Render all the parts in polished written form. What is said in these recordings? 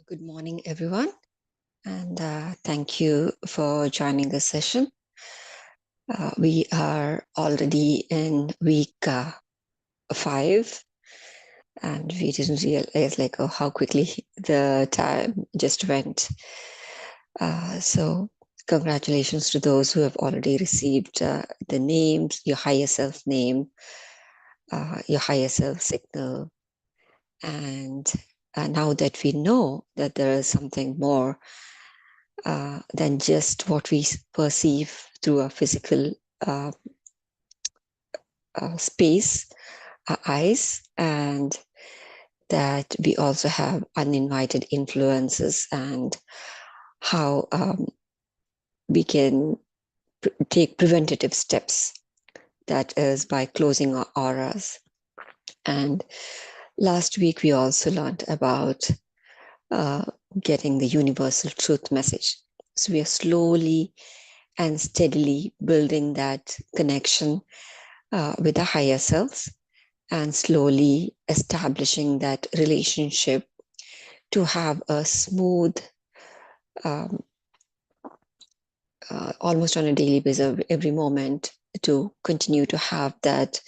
Good morning, everyone, and thank you for joining this session. We are already in week 5, and we didn't realize how quickly the time just went. So congratulations to those who have already received the names, your higher self name, your higher self signal, and now that we know that there is something more than just what we perceive through a physical space, our eyes, and that we also have uninvited influences, and how we can take preventative steps. That is by closing our auras. And last week, we also learned about getting the universal truth message. So we are slowly and steadily building that connection with the higher selves, and slowly establishing that relationship to have a smooth, almost on a daily basis, every moment, to continue to have that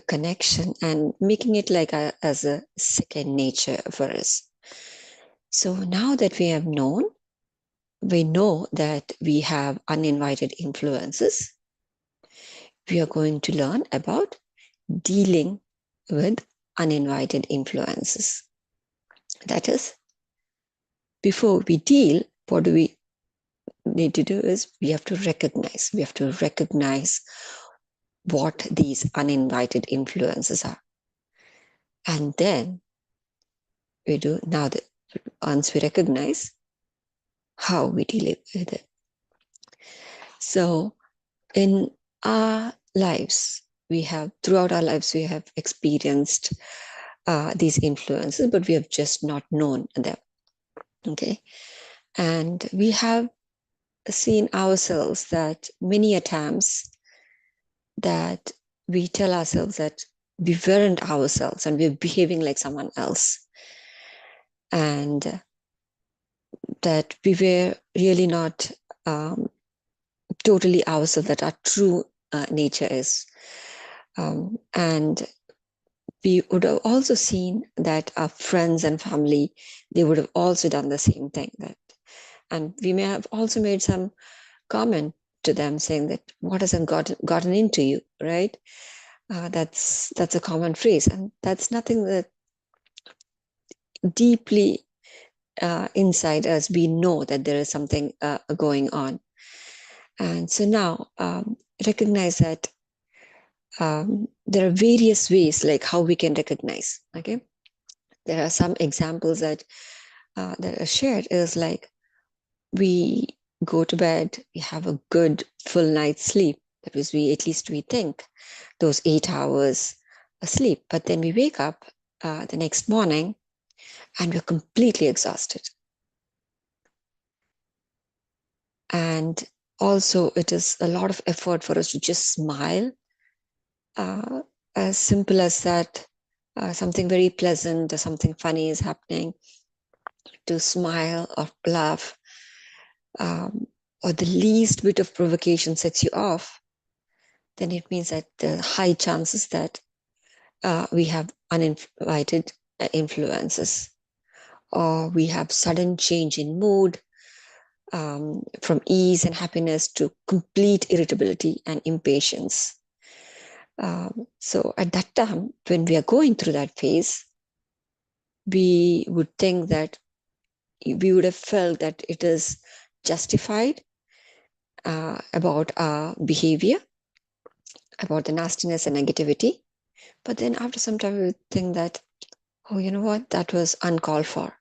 connection and making it as a second nature for us. So now that we have known, we know that we have uninvited influences. We are going to learn about dealing with uninvited influences. That is, before we deal, what do we need to do is we have to recognize what these uninvited influences are. And then we do, now that once we recognize, how we deal with it. So in our lives, throughout our lives, we have experienced these influences, but we have just not known them. Okay. And we have seen ourselves that many a times that we tell ourselves that we weren't ourselves and we're behaving like someone else. And that we were really not totally ourselves, that our true nature is. And we would have also seen that our friends and family, they would have also done the same thing. And we may have also made some comment to them saying that, what hasn't gotten into you, right? That's a common phrase, and that's nothing that deeply inside us we know that there is something going on. And so now recognize that there are various ways like how we can recognize. Okay, there are some examples that are shared is like, we go to bed, we have a good full night's sleep. That was, at least we think those 8 hours asleep, but then we wake up the next morning and we're completely exhausted. And also it is a lot of effort for us to just smile, as simple as that. Something very pleasant or something funny is happening, to smile or laugh, or the least bit of provocation sets you off, then it means that there are high chances that we have uninvited influences, or we have sudden change in mood, from ease and happiness to complete irritability and impatience. So at that time, when we are going through that phase, we would think that we would have felt that it is justified about our behavior, about the nastiness and negativity. But then after some time, we would think that, oh, you know what, that was uncalled for.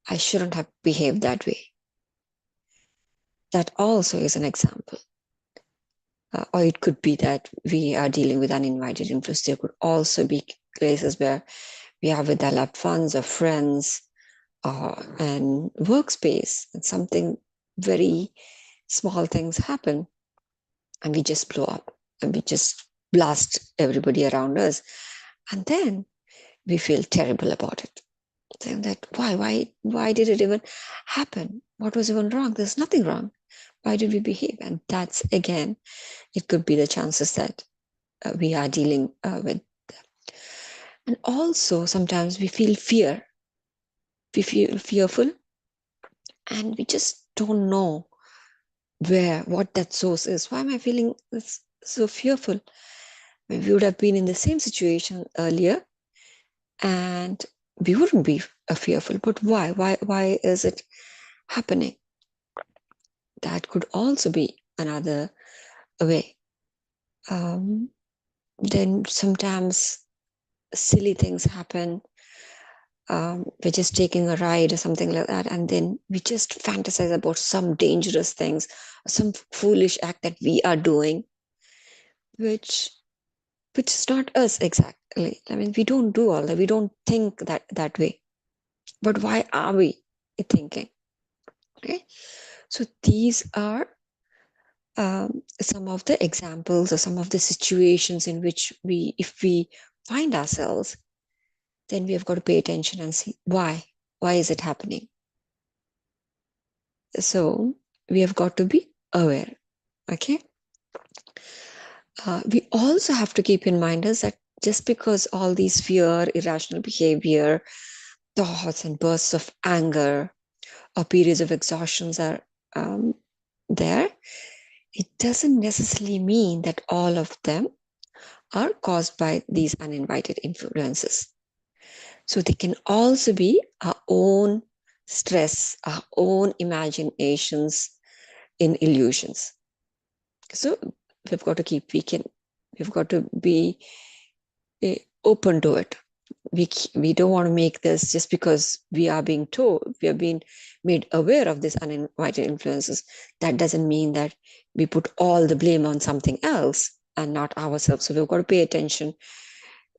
I shouldn't have behaved that way. That also is an example. Or it could be that we are dealing with uninvited influence. There could also be places where we are with our loved ones or friends, and workspace, and something very small things happen, and we just blow up and we just blast everybody around us, and then we feel terrible about it. saying that why did it even happen? What was even wrong? There's nothing wrong. Why did we behave? And that's again, it could be the chances that we are dealing with. And also sometimes we feel fear. We feel fearful and we just don't know what that source is. Why am I feeling so fearful? We would have been in the same situation earlier and we wouldn't be fearful. But why? Why is it happening? That could also be another way. Then sometimes silly things happen. We're just taking a ride or something like that, and then we just fantasize about some dangerous things, some foolish act that we are doing, which is not us exactly. I mean, we don't do all that. We don't think that way. But why are we thinking? Okay, so these are some of the examples or some of the situations in which if we find ourselves, then we have got to pay attention and see why. Why is it happening? So we have got to be aware. Okay. We also have to keep in mind is that just because all these fear, irrational behavior, thoughts, and bursts of anger or periods of exhaustions are there, it doesn't necessarily mean that all of them are caused by these uninvited influences. So they can also be our own stress, our own imaginations in illusions. So we've got to we've got to be open to it. We don't want to make this just because we are being told, we are being made aware of these uninvited influences. That doesn't mean that we put all the blame on something else and not ourselves. So we've got to pay attention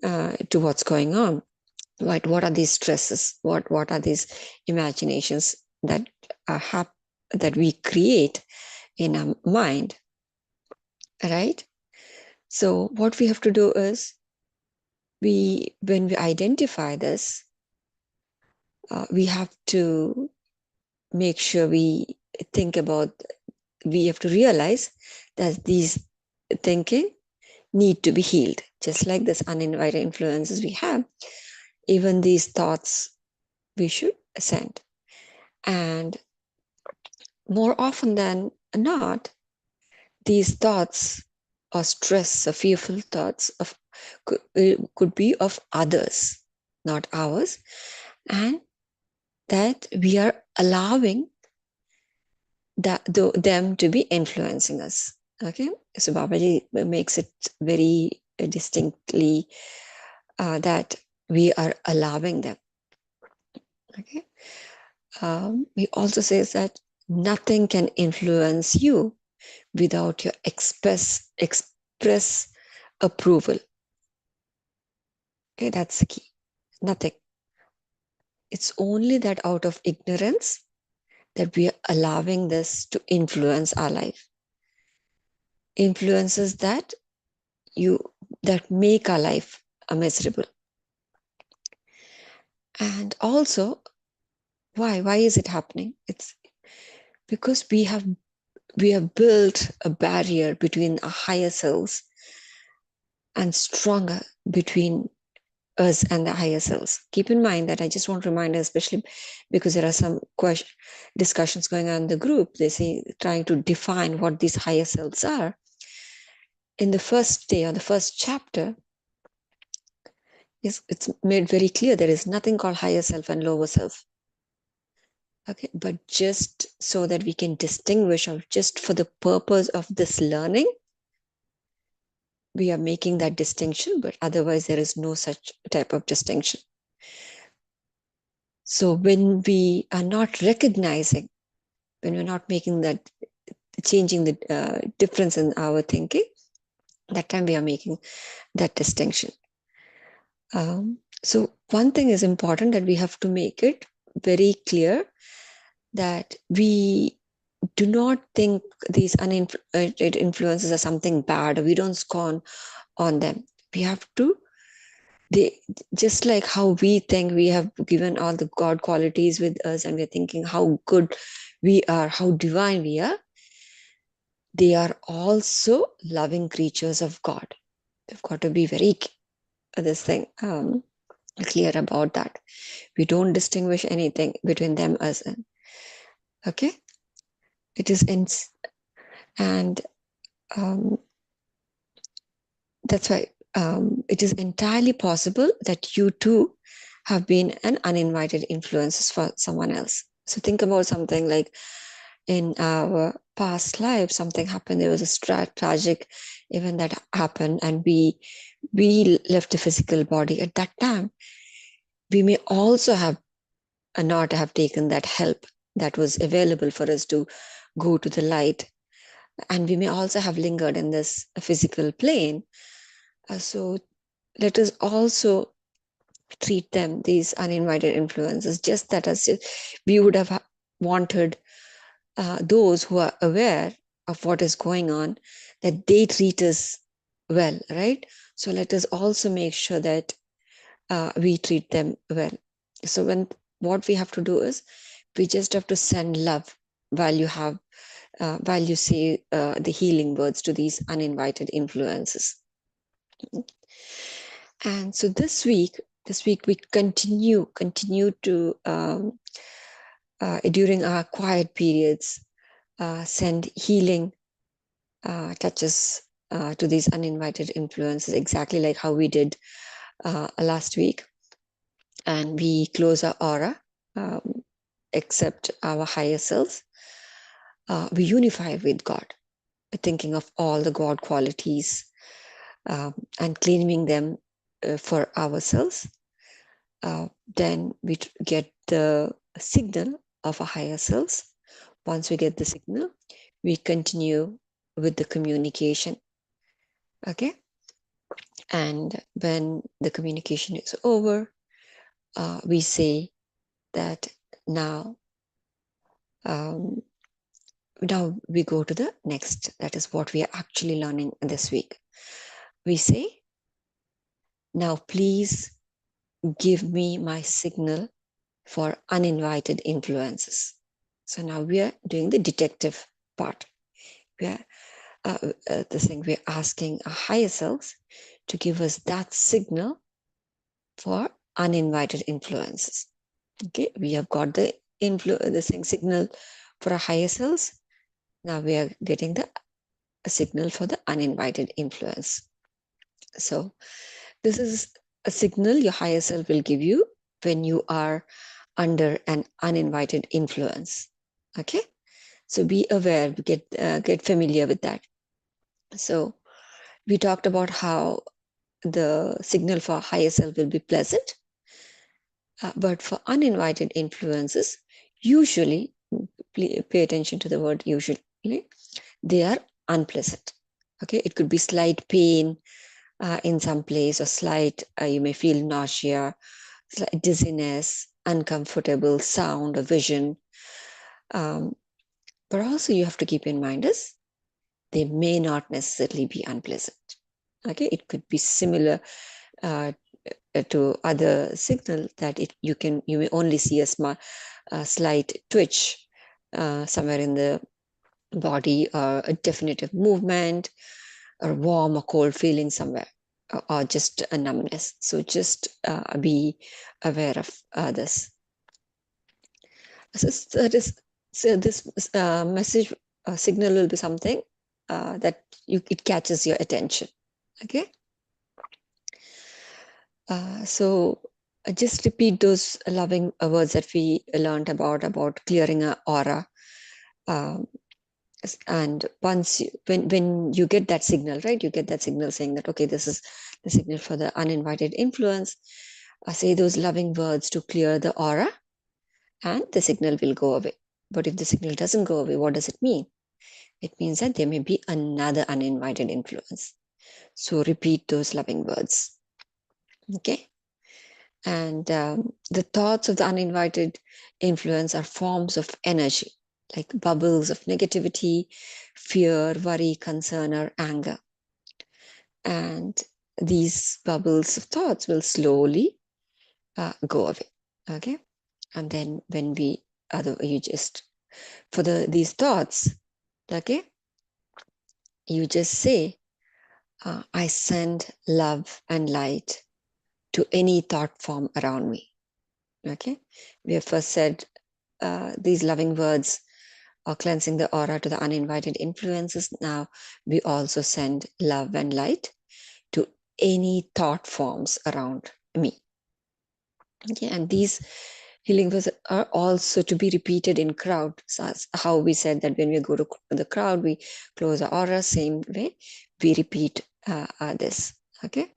to what's going on. What are these stresses? What are these imaginations that that we create in our mind, right? So what we have to do is when we identify this, we have to make sure we have to realize that these thinking need to be healed. Just like this uninvited influences we have, even these thoughts we should send. And more often than not, these thoughts or stress or fearful thoughts could be of others, not ours, and that we are allowing them to be influencing us. Okay, so Babaji makes it very distinctly that we are allowing them. Okay, he also says that nothing can influence you without your express approval. Okay, that's the key. Nothing. It's only that out of ignorance that we are allowing this to influence our life. Influences that make our life miserable. And also, why is it happening? It's because we have built a barrier between our higher selves and stronger between us and the higher selves. Keep in mind that I just want to remind, especially because there are some discussions going on in the group, they say trying to define what these higher selves are. In the first day or the first chapter, it's made very clear there is nothing called higher self and lower self. Okay, but just so that we can distinguish, or just for the purpose of this learning, we are making that distinction, but otherwise there is no such type of distinction. So when we are not recognizing, when we're not making that, changing the difference in our thinking, that time we are making that distinction. So one thing is important, that we have to make it very clear that we do not think these uninvited influences are something bad, or we don't scorn on them. We have to They, just like how we think we have given all the God qualities with us, and we're thinking how good we are, how divine we are, they are also loving creatures of God. They've got to be very this thing clear about that. We don't distinguish anything between them as an, okay. It is in, and um, that's why it is entirely possible that you too have been an uninvited influence for someone else. So think about something like in our past life, something happened. There was a tragic event that happened, and we left the physical body at that time. We may also have not have taken that help that was available for us to go to the light, and we may also have lingered in this physical plane. So let us also treat them, these uninvited influences, just that as we would have wanted those who are aware of what is going on, that they treat us well, right? So let us also make sure that we treat them well. So when what we have to do is we just have to send love while you have while you say the healing words to these uninvited influences. And so this week we continue to during our quiet periods send healing touches to these uninvited influences, exactly like how we did last week. And we close our aura, accept our higher selves. We unify with God, thinking of all the God qualities and claiming them for ourselves. Then we get the signal of our higher selves. Once we get the signal, we continue with the communication. Okay. And when the communication is over, we say that now, now we go to the next. That is what we are actually learning this week. We say, now please give me my signal for uninvited influences. So now we are doing the detective part. We are this thing, we're asking our higher selves to give us that signal for uninvited influences. Okay, we have got the signal for our higher selves. Now we are getting the signal for the uninvited influence. So this is a signal your higher self will give you when you are under an uninvited influence. Okay, so be aware, get familiar with that. So we talked about how the signal for higher self will be pleasant, but for uninvited influences, usually, pay attention to the word usually, they are unpleasant. Okay, it could be slight pain in some place, or slight, you may feel nausea, slight dizziness, uncomfortable sound or vision. But also you have to keep in mind is they may not necessarily be unpleasant. Okay, it could be similar to other signal that you may only see a slight twitch somewhere in the body, or a definitive movement, or warm or cold feeling somewhere, or just a numbness. So just be aware of this. So this message signal will be something that it catches your attention. Okay. So just repeat those loving words that we learned about clearing our aura. Um, and once when you get that signal, right, you get that signal saying that, okay, this is the signal for the uninvited influence. Say those loving words to clear the aura, and the signal will go away. But if the signal doesn't go away, what does it mean? It means that there may be another uninvited influence. So repeat those loving words. Okay. And the thoughts of the uninvited influence are forms of energy, like bubbles of negativity, fear, worry, concern, or anger. And these bubbles of thoughts will slowly go away. Okay. And then when you just, for these thoughts, okay, you just say, I send love and light to any thought form around me. Okay. We have first said these loving words are cleansing the aura to the uninvited influences. Now we also send love and light to any thought forms around me. Okay. And these healing words are also to be repeated in crowd. So how we said that when we go to the crowd, we close our aura, same way we repeat this. Okay.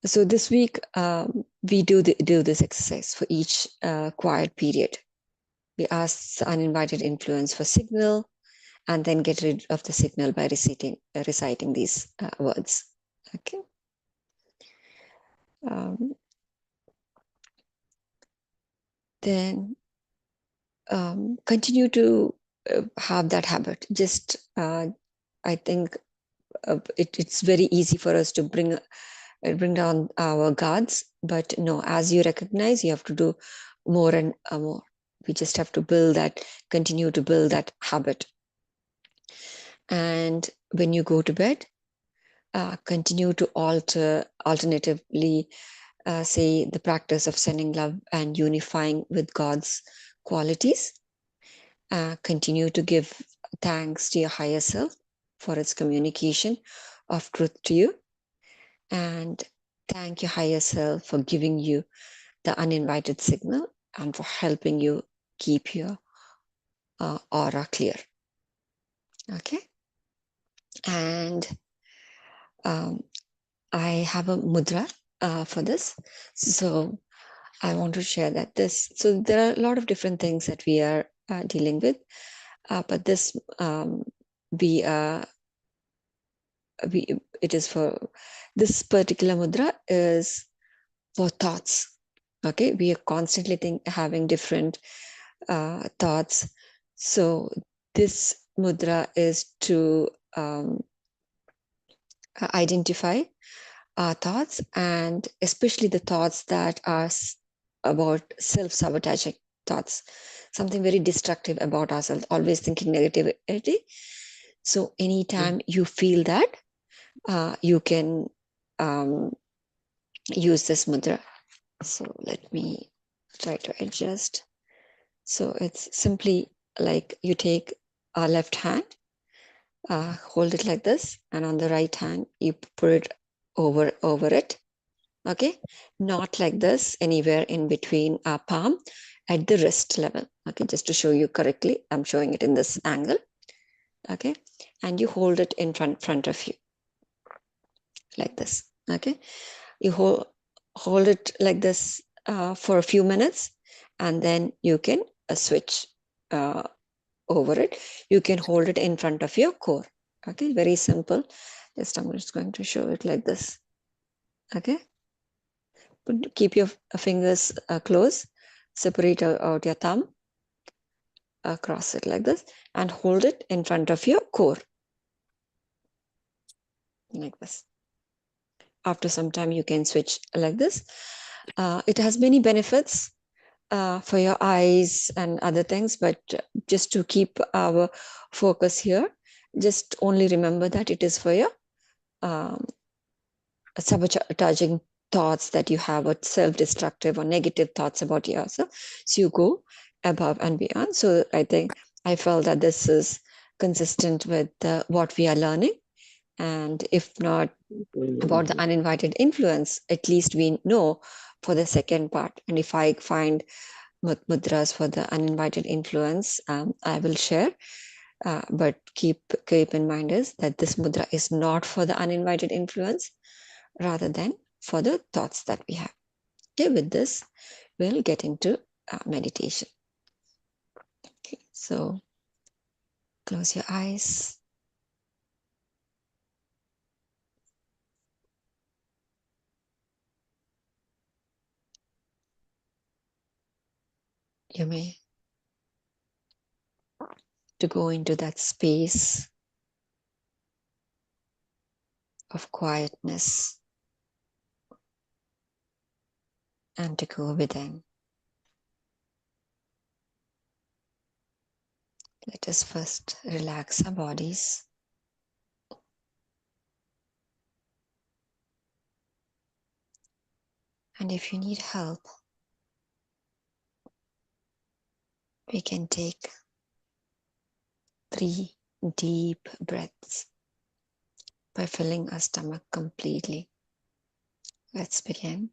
So this week we do this exercise for each quiet period. We ask the uninvited influence for signal, and then get rid of the signal by reciting these words. Okay. Then continue to have that habit. Just I think it's very easy for us to bring down our guards, but no, as you recognize, you have to do more and more. We just have to continue to build that habit. And when you go to bed, continue to alternatively say the practice of sending love and unifying with God's qualities. Continue to give thanks to your higher self for its communication of truth to you. And thank your higher self for giving you the uninvited signal and for helping you keep your aura clear. Okay. And I have a mudra for this. So I want to share that so there are a lot of different things that we are dealing with, but this it is for this particular mudra is for thoughts. Okay, we are constantly having different thoughts. So this mudra is to identify our thoughts, and especially the thoughts that are about self-sabotaging thoughts, something very destructive about ourselves, always thinking negativity. So anytime you feel that, you can use this mudra. So let me try to adjust. So it's simply like you take our left hand, hold it like this, and on the right hand, you put it over it. Okay, not like this, anywhere in between our palm at the wrist level. Okay, just to show you correctly, I'm showing it in this angle. Okay, and you hold it in front of you like this. Okay, you hold it like this for a few minutes, and then you can switch over it. You can hold it in front of your core. Okay, very simple. I'm just going to show it like this. Okay, keep your fingers close, separate out your thumb, cross it like this, and hold it in front of your core like this. After some time, you can switch like this. It has many benefits for your eyes and other things, but just to keep our focus here, just only remember that it is for your sabotaging thoughts that you have, or self-destructive or negative thoughts about yourself. So you go above and beyond. So I felt that this is consistent with what we are learning. And if not about the uninvited influence, at least we know for the second part. And if I find mudras for the uninvited influence, I will share. But keep in mind is that this mudra is not for the uninvited influence, rather than for the thoughts that we have. Okay, with this, we'll get into meditation. Okay, so close your eyes. You may to go into that space of quietness and to go within. Let us first relax our bodies. And if you need help, we can take 3 deep breaths by filling our stomach completely. Let's begin.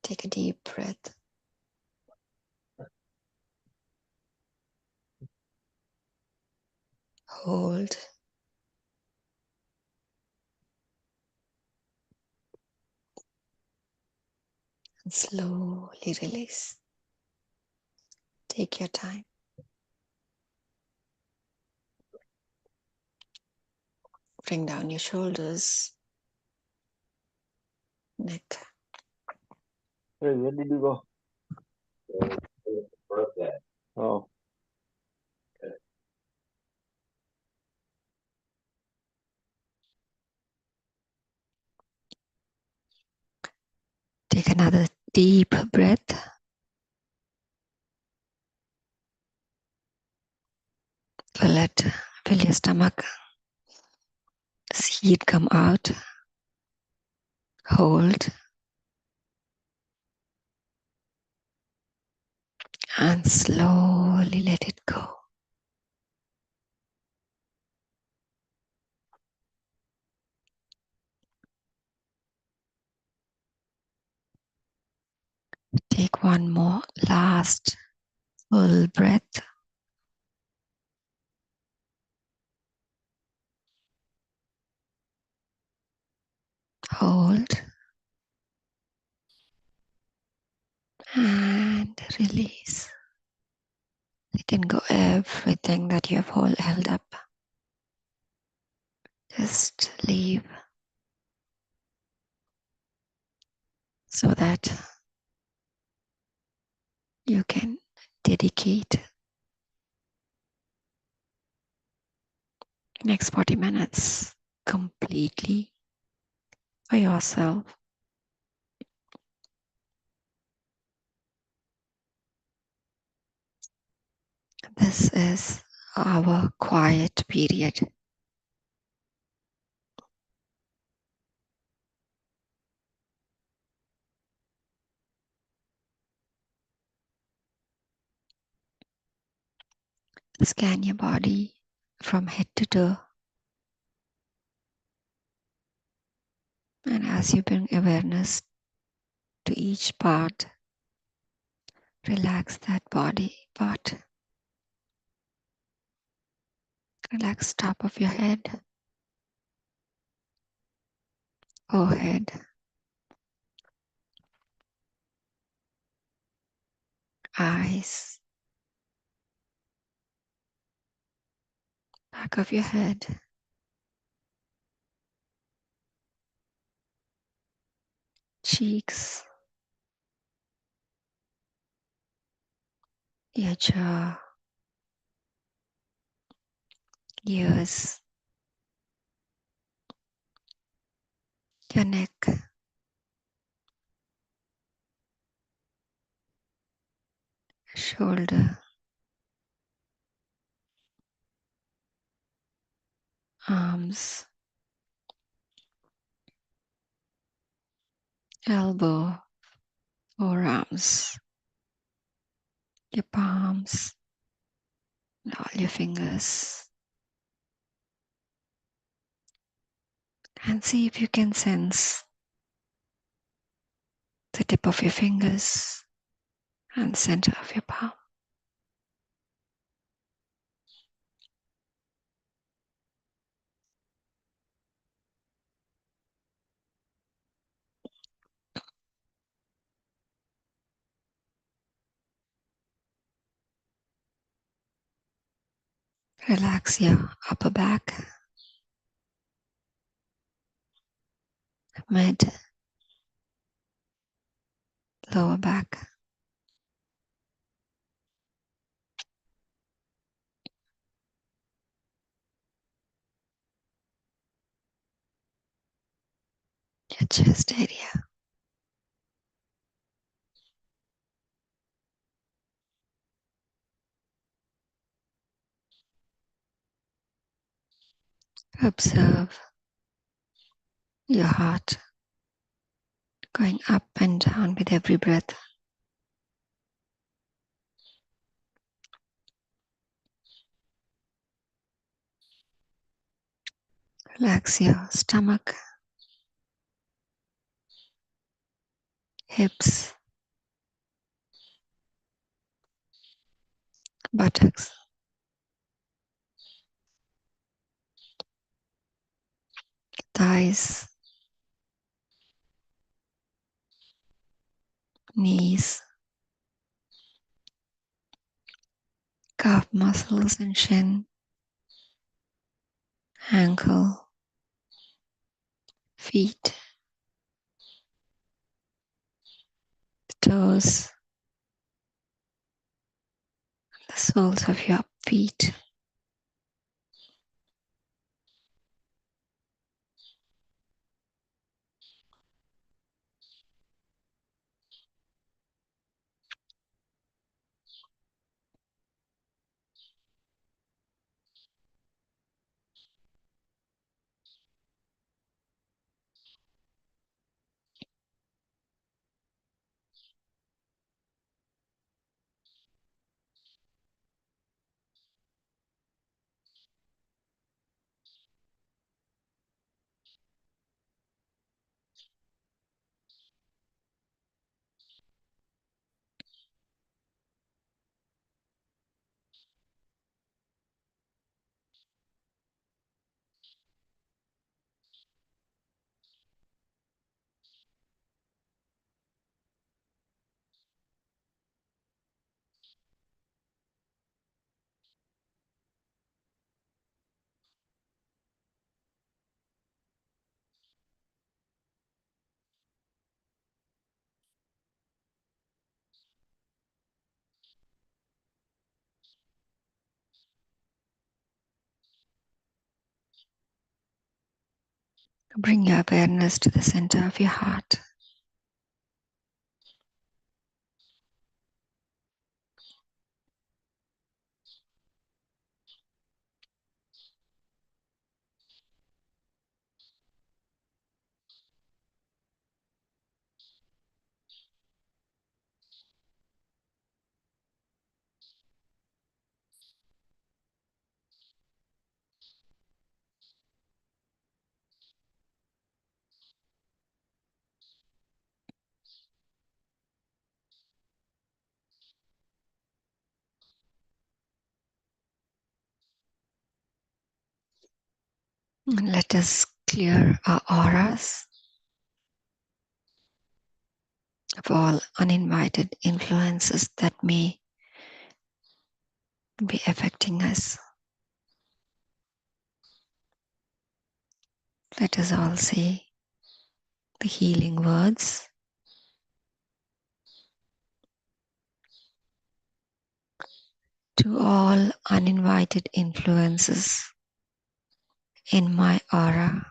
Take a deep breath. Hold. And slowly release. Take your time. Bring down your shoulders, neck. Hey, where did you go? Oh. Take another deep breath. Fill your stomach. See it come out. Hold. And slowly let it go. Take one more last full breath. Hold. And release. Letting go everything that you have held up. Just leave. So that you can dedicate next 40 minutes completely for yourself. This is our quiet period. Scan your body from head to toe. And as you bring awareness to each part, relax that body part. Relax top of your head, forehead, eyes, back of your head, cheeks, your jaw, ears, your neck, shoulder, arms, elbow, forearms, your palms, and all your fingers. And see if you can sense the tip of your fingers and center of your palm. Relax your upper back, mid, lower back. your chest area. Observe your heart going up and down with every breath. Relax your stomach, hips, buttocks, thighs, knees, calf muscles and shin, ankle, feet, toes, the soles of your feet. Bring your awareness to the center of your heart. And let us clear our auras of all uninvited influences that may be affecting us. Let us all say the healing words. To all uninvited influences in my aura,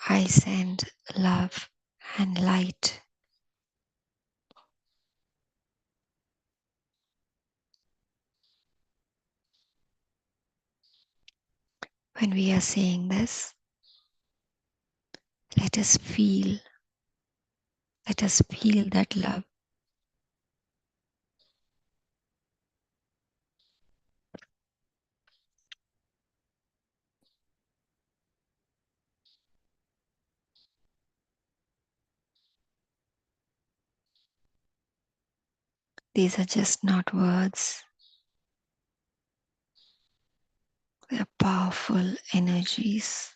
I send love and light. When we are saying this, let us feel that love. These are just not words. They are powerful energies.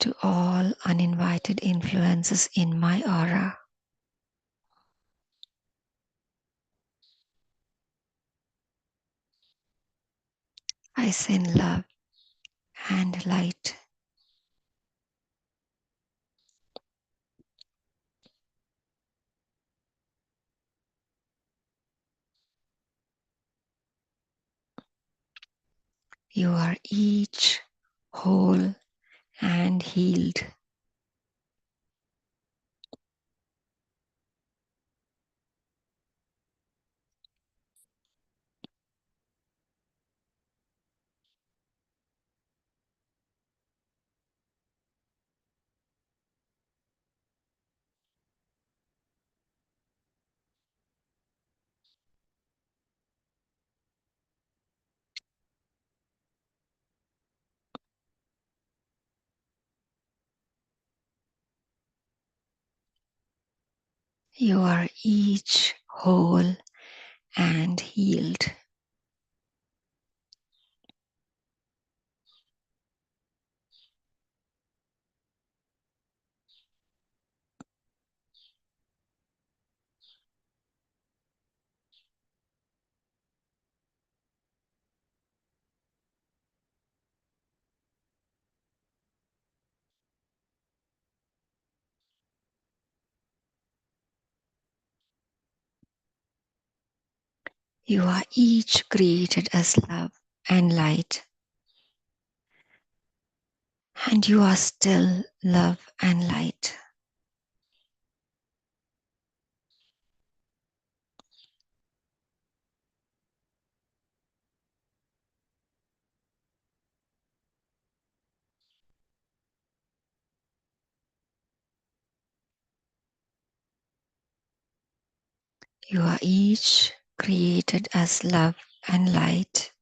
To all uninvited influences in my aura, I send love and light. You are each whole and healed. You are each whole and healed. You are each created as love and light, and you are still love and light. You are each created as love and light,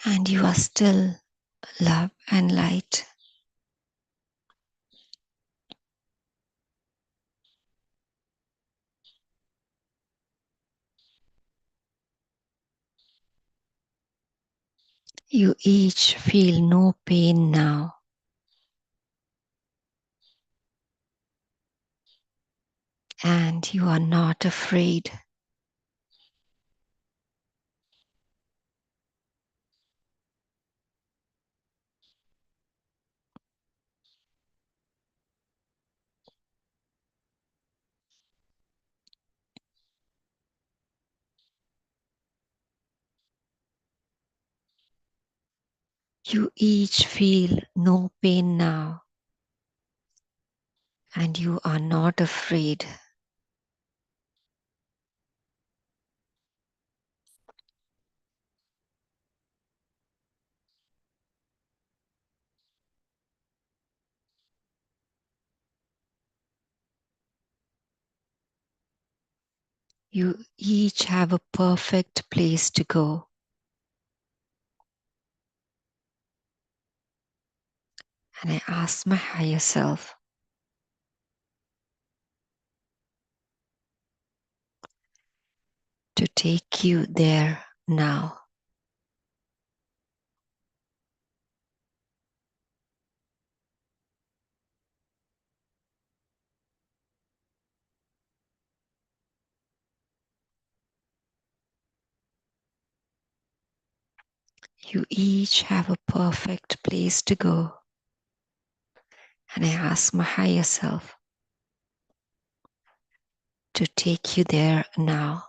and you are still love and light. You each feel no pain now, and you are not afraid. You each feel no pain now, and you are not afraid. You each have a perfect place to go. And I ask my higher self to take you there now. You each have a perfect place to go. And I ask my higher self to take you there now.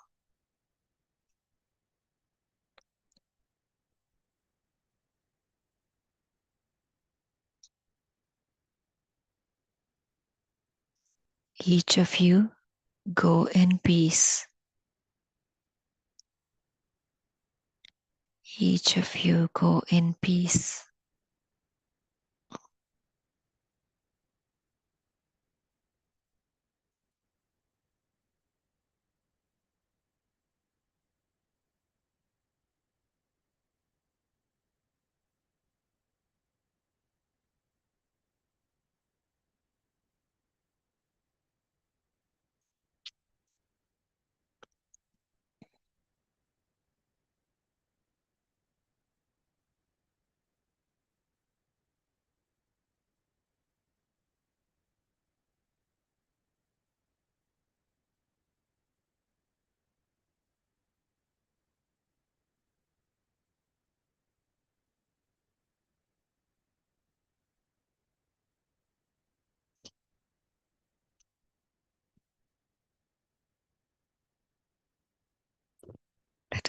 Each of you go in peace. Each of you go in peace.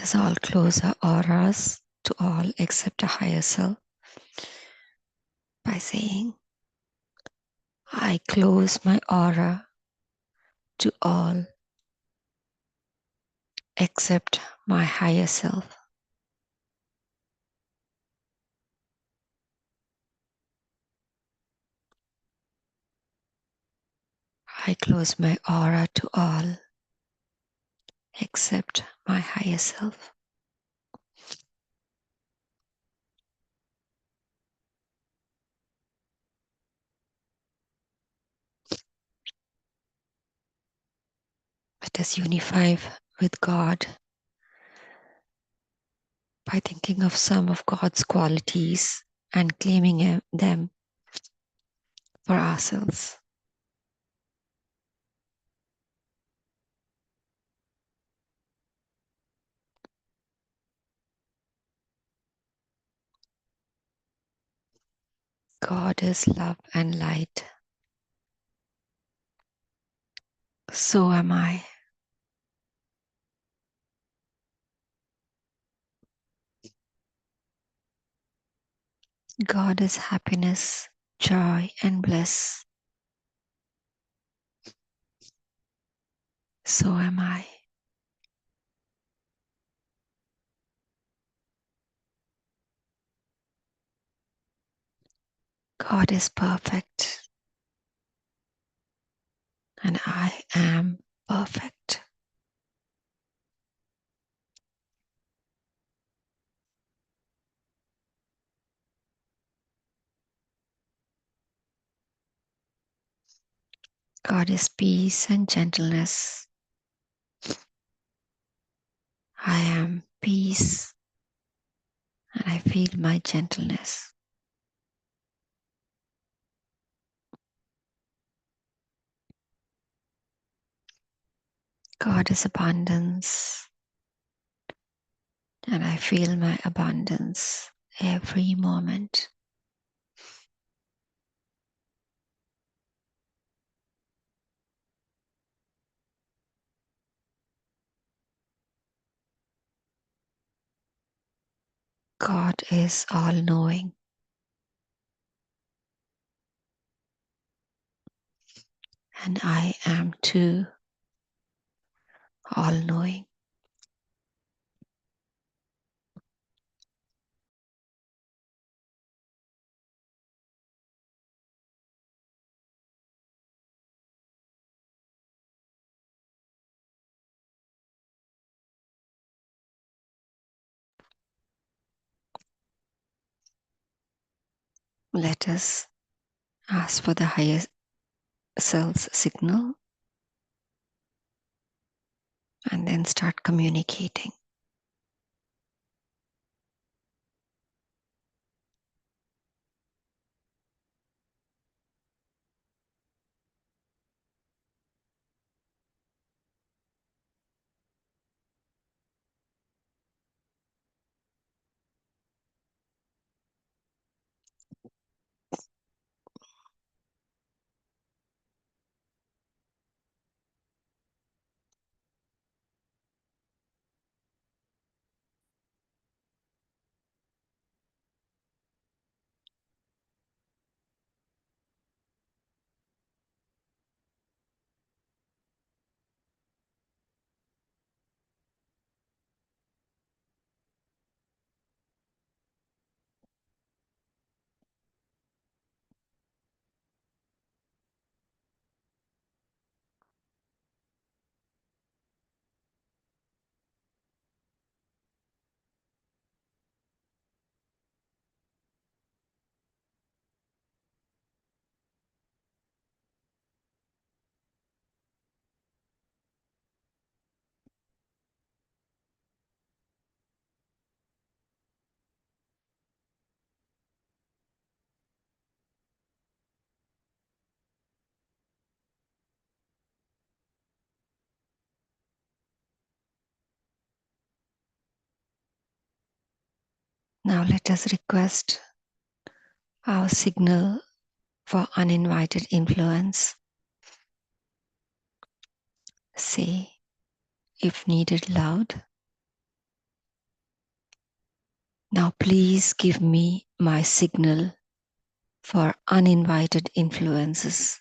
us all close our auras to all except a higher self by saying, I close my aura to all except my higher self. I close my aura to all except my higher self. Let us unify with God by thinking of some of God's qualities and claiming them for ourselves. God is love and light. So am I. God is happiness, joy, and bliss. So am I. God is perfect, and I am perfect. God is peace and gentleness. I am peace, and I feel my gentleness. God is abundance, and I feel my abundance every moment. God is all knowing, and I am too all knowing. Let us ask for the higher self's signal and then start communicating. Now let us request our signal for uninvited influence. Say, if needed loud, Now, please give me my signal for uninvited influences.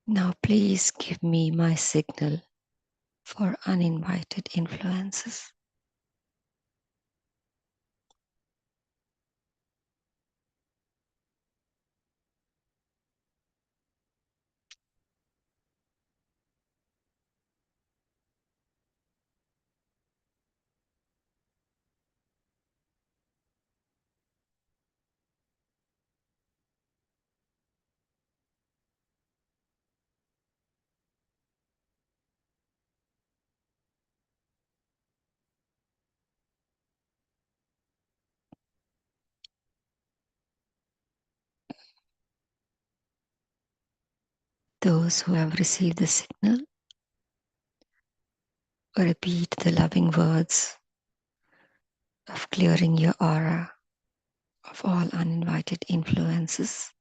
Now, please give me my signal for uninvited influences. Those who have received the signal, repeat the loving words of clearing your aura of all uninvited influences.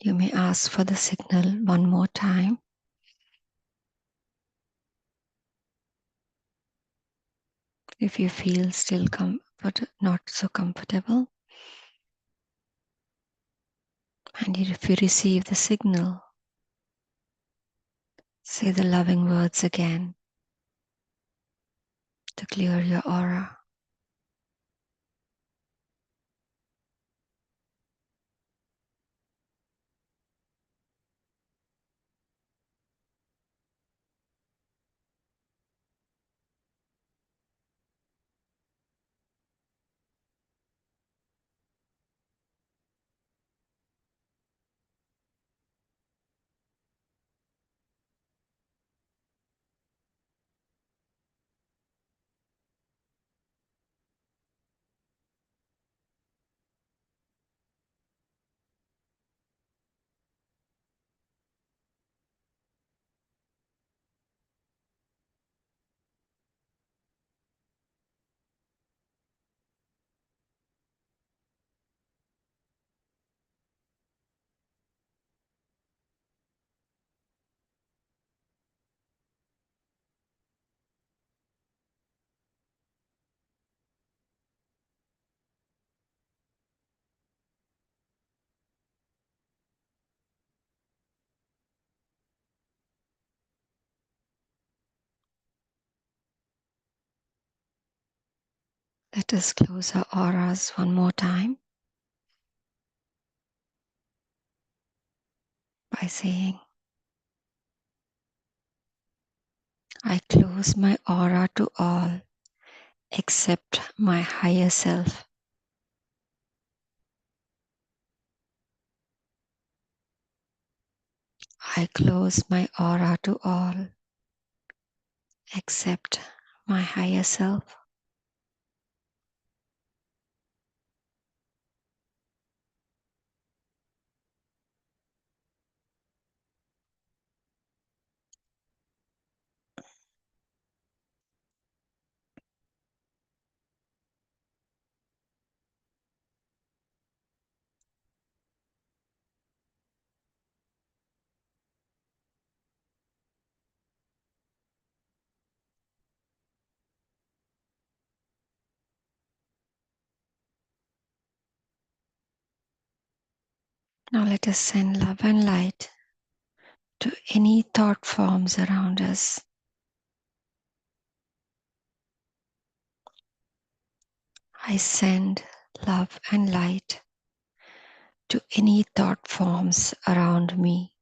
You may ask for the signal one more time. If you feel still not so comfortable, and if you receive the signal, say the loving words again to clear your aura. Let us close our auras one more time by saying, I close my aura to all except my higher self. I close my aura to all except my higher self. Now let us send love and light to any thought forms around us. I send love and light to any thought forms around me.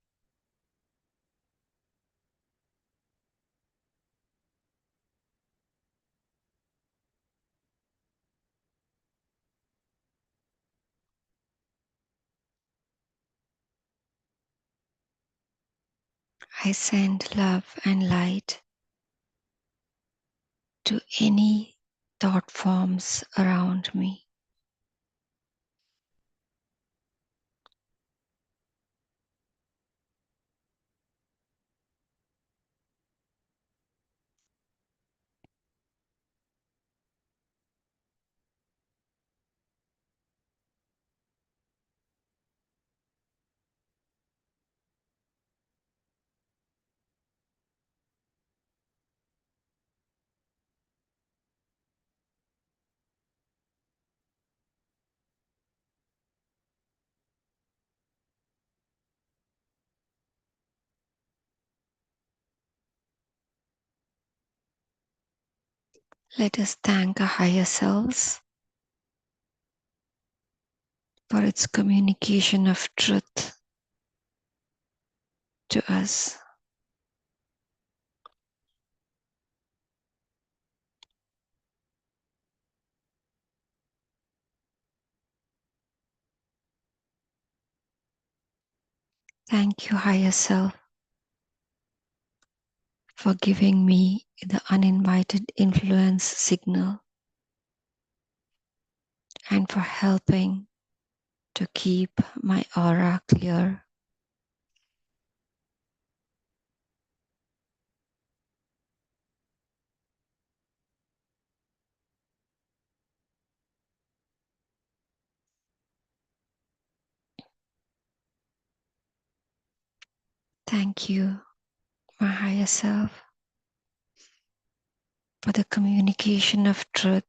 I send love and light to any thought forms around me. Let us thank our higher selves for its communication of truth to us. Thank you, higher self, for giving me the uninvited influence signal and for helping to keep my aura clear. Thank you, my higher self, for the communication of truth.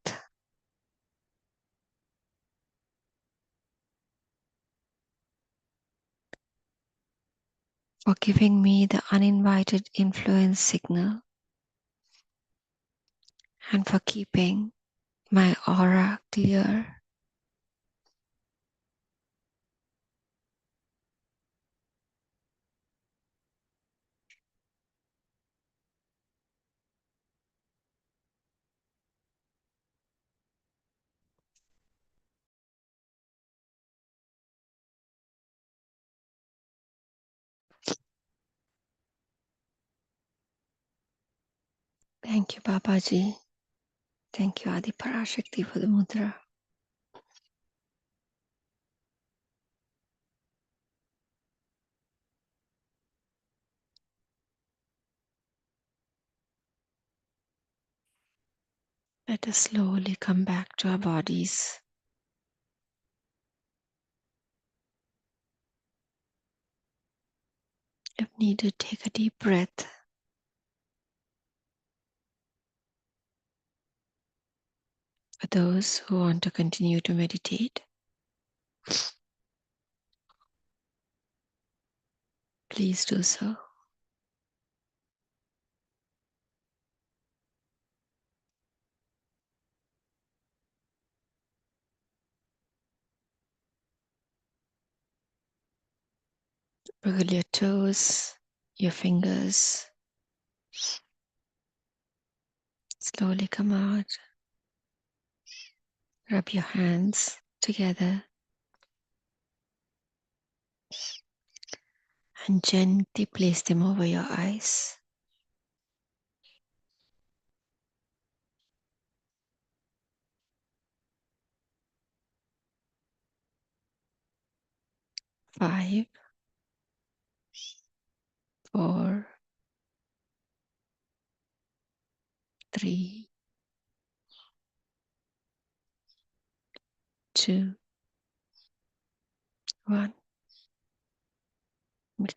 For giving me the uninvited influence signal, and for keeping my aura clear. Thank you, Babaji. Thank you, Adi Parashakti, for the mudra. Let us slowly come back to our bodies. If needed, take a deep breath. For those who want to continue to meditate, please do so. Wiggle your toes, your fingers. Slowly come out. Rub your hands together and gently place them over your eyes. 5, 4, 3, 2, 1.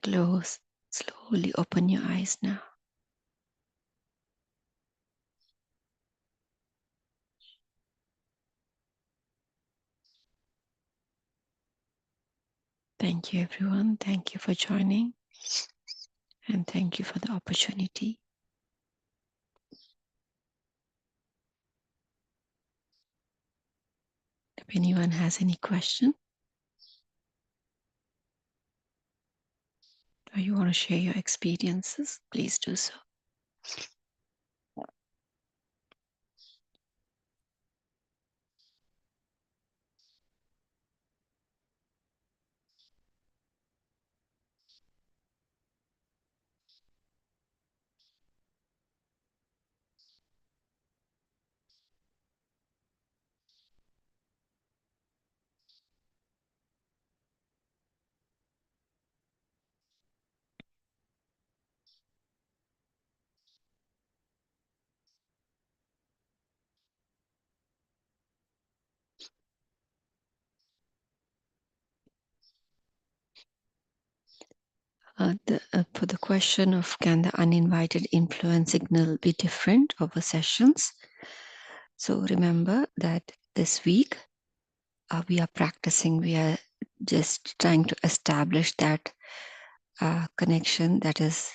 Close. Slowly open your eyes now. Thank you, everyone. Thank you for joining. And thank you for the opportunity. If anyone has any question or you want to share your experiences, please do so. For the question of can the uninvited influence signal be different over sessions? So remember that this week we are practicing, we are just trying to establish that connection, that is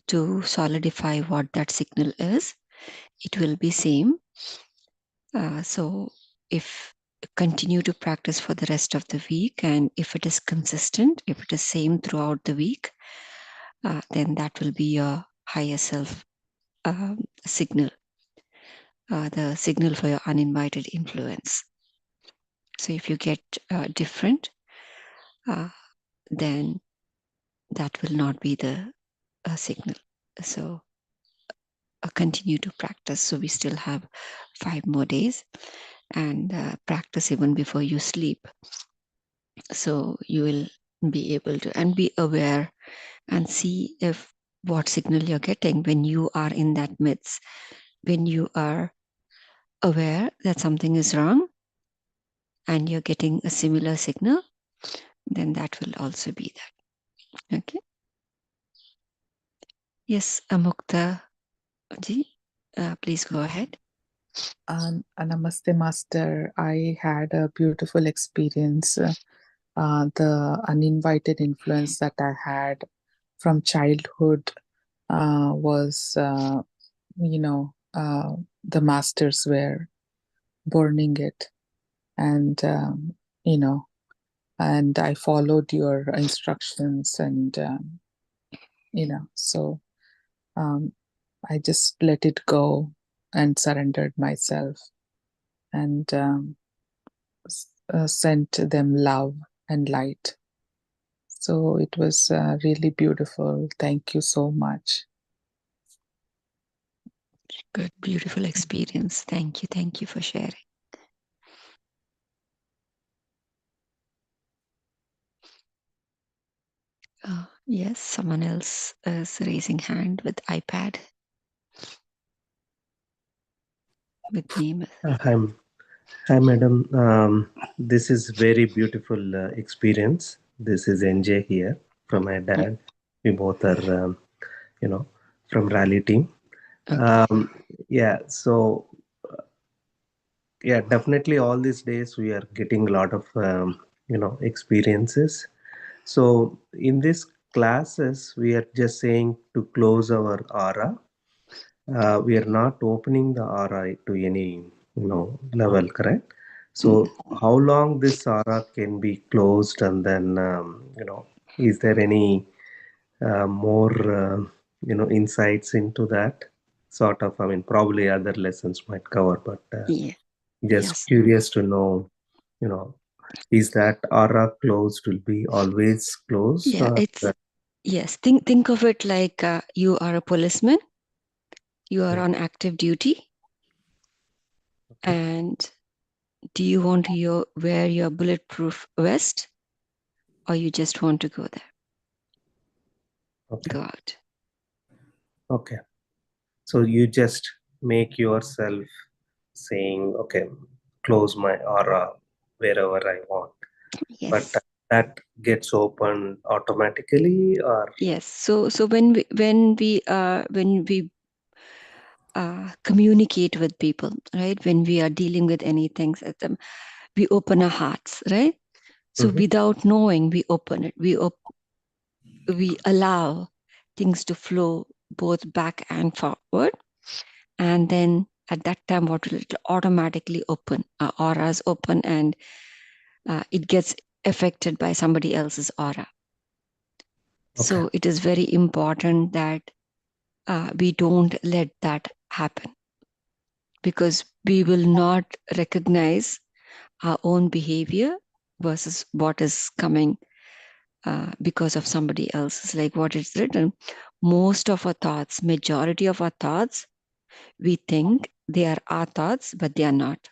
to solidify what that signal is. It will be same. So if continue to practice for the rest of the week, and if it is consistent, if it is same throughout the week, then that will be your higher self signal, the signal for your uninvited influence. So if you get different, then that will not be the signal. So continue to practice. So we still have 5 more days, and practice even before you sleep. So you will be able to and be aware and see if what signal you're getting when you are in that midst, when you are aware that something is wrong and you're getting a similar signal, then that will also be that. Okay. Yes, Amukta ji, please go ahead. Namaste, Master. I had a beautiful experience. The uninvited influence that I had from childhood was, the masters were burning it, and you know, and I followed your instructions, and so um, I just let it go and surrendered myself, and sent them love and light. So it was really beautiful. Thank you so much. Good, beautiful experience. Thank you. Thank you for sharing. Yes, someone else is raising hand with iPad with name. Hi, hi, madam. This is very beautiful experience. This is NJ here from my dad. We both are, you know, from rally team. Okay. Yeah, so yeah, definitely all these days we are getting a lot of, experiences. So in these classes, we are just saying to close our aura. We are not opening the aura to any level, correct? So Mm, how long this aura can be closed, and then is there any more insights into that sort of? I mean, probably other lessons might cover, but yeah. just Yes. curious to know, you know, is that aura closed, will be always closed, Yeah. or It's yes. Think of it like you are a policeman. You are yeah, on active duty, okay, and do you want to wear your bulletproof vest, or you just want to go there, okay, go out? okay. So you just make yourself saying, okay, close my aura wherever I want. But Yes. that gets open automatically, or Yes. So when we communicate with people, right? When we are dealing with anything, we open our hearts, right? So Mhm. without knowing, we open it. We allow things to flow both back and forward, and then at that time, what will it automatically open? Our auras open, and it gets affected by somebody else's aura. Okay, So it is very important that we don't let that happen, because we will not recognize our own behavior versus what is coming because of somebody else's. Like what is written, most of our thoughts, majority of our thoughts, we think they are our thoughts, but they are not.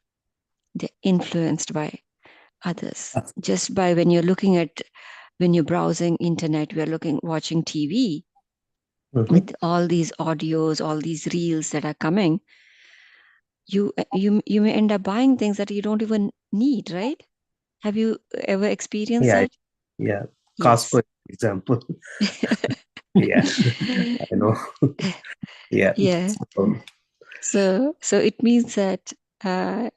They're influenced by others. Just by when you're browsing internet, we're watching TV hmm, with all these audios, all these reels that are coming. You may end up buying things that you don't even need, right? Have you ever experienced yeah, that? yeah. Yes. Casper example, yeah, I know, yeah. Yeah. So, So it means that uh,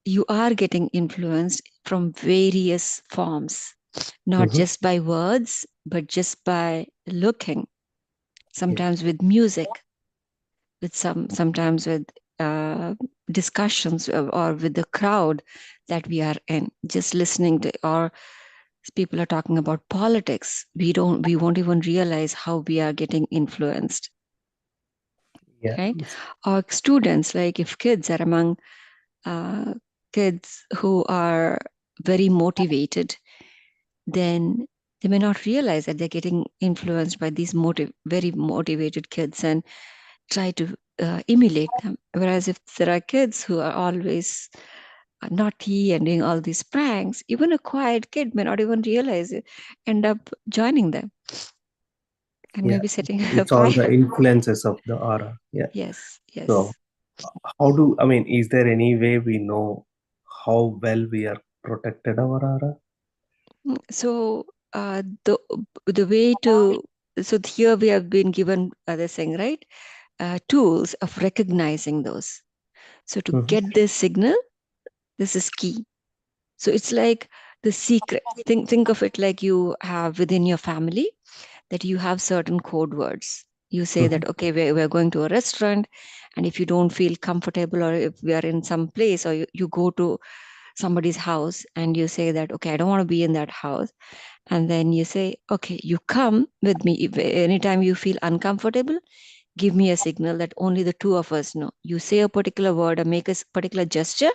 you are getting influenced from various forms, not mhm, just by words, but just by looking. yeah, Sometimes with music, sometimes with uh, discussions, or with the crowd that we are in, just listening to, or people are talking about politics. We won't even realize how we are getting influenced, yeah, right? Or students, like if kids are among uh, kids who are very motivated, then they may not realize that they're getting influenced by these very motivated kids and try to emulate them. Whereas if there are kids who are always naughty and doing all these pranks, even a quiet kid may not even realize it, end up joining them and yeah. maybe setting a It's all fire. the influences of the aura. Yeah. Yes, So yes. how do, I mean, is there any way we know how well we are protected our aura? So the way to So here we have been given this thing, right? Tools of recognizing those. So to get this signal, this is key. So it's like the secret. Think of it like you have within your family that you have certain code words. You say that, okay, we're going to a restaurant, and if you don't feel comfortable, or if we are in some place, or you go to somebody's house and you say that, okay, I don't want to be in that house. And then you say, okay, you come with me. If anytime you feel uncomfortable, give me a signal that only the two of us know. You say a particular word or make a particular gesture,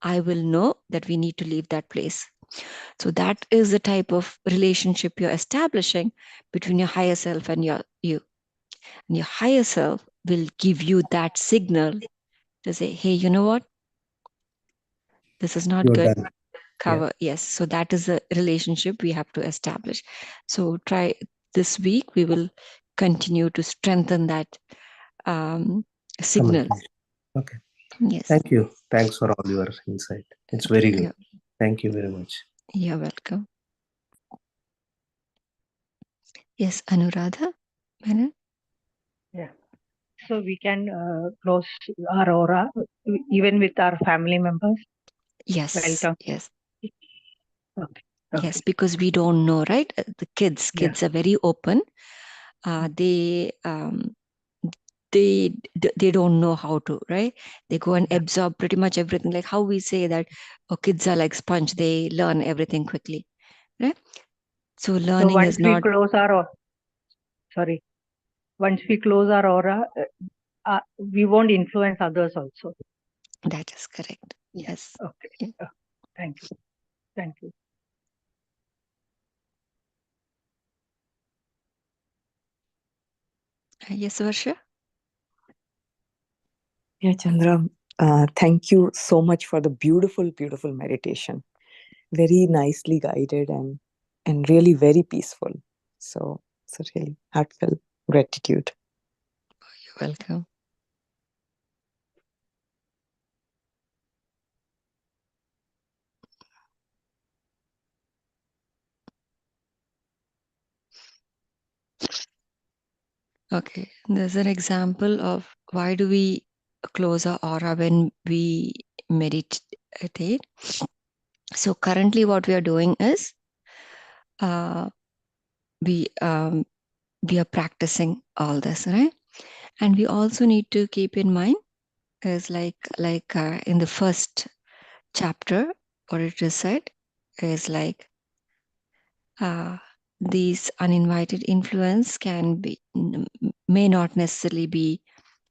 I will know that we need to leave that place. So that is the type of relationship you're establishing between your higher self and you. And your higher self will give you that signal to say, hey, you know what? This is not good. Cover. Yes. So that is a relationship we have to establish. So try this week. We will continue to strengthen that signal. Okay. Yes. Thank you. Thanks for all your insight. It's very good. Thank you very much. You're welcome. Yes, Anuradha. Madam? Yeah. So we can close our aura even with our family members. Yes. Welcome. Yes. Okay. Yes, because we don't know, right? The kids are very open. They don't know how to, right? They go and absorb pretty much everything. Like how we say that, oh, kids are like sponge. They learn everything quickly, right? So learning is not. Once we close our aura, we won't influence others also. That is correct. Yes. Okay. Yeah. Oh, thank you. Thank you. Yes, Varsha? Yeah, Chandra, thank you so much for the beautiful, beautiful meditation. Very nicely guided and really very peaceful. So really heartfelt gratitude. You're welcome. Okay, there's an example of why do we close our aura when we meditate. So currently what we are doing is we are practicing all this, right? And we also need to keep in mind is like in the first chapter, what it is said is like these uninvited influence may not necessarily be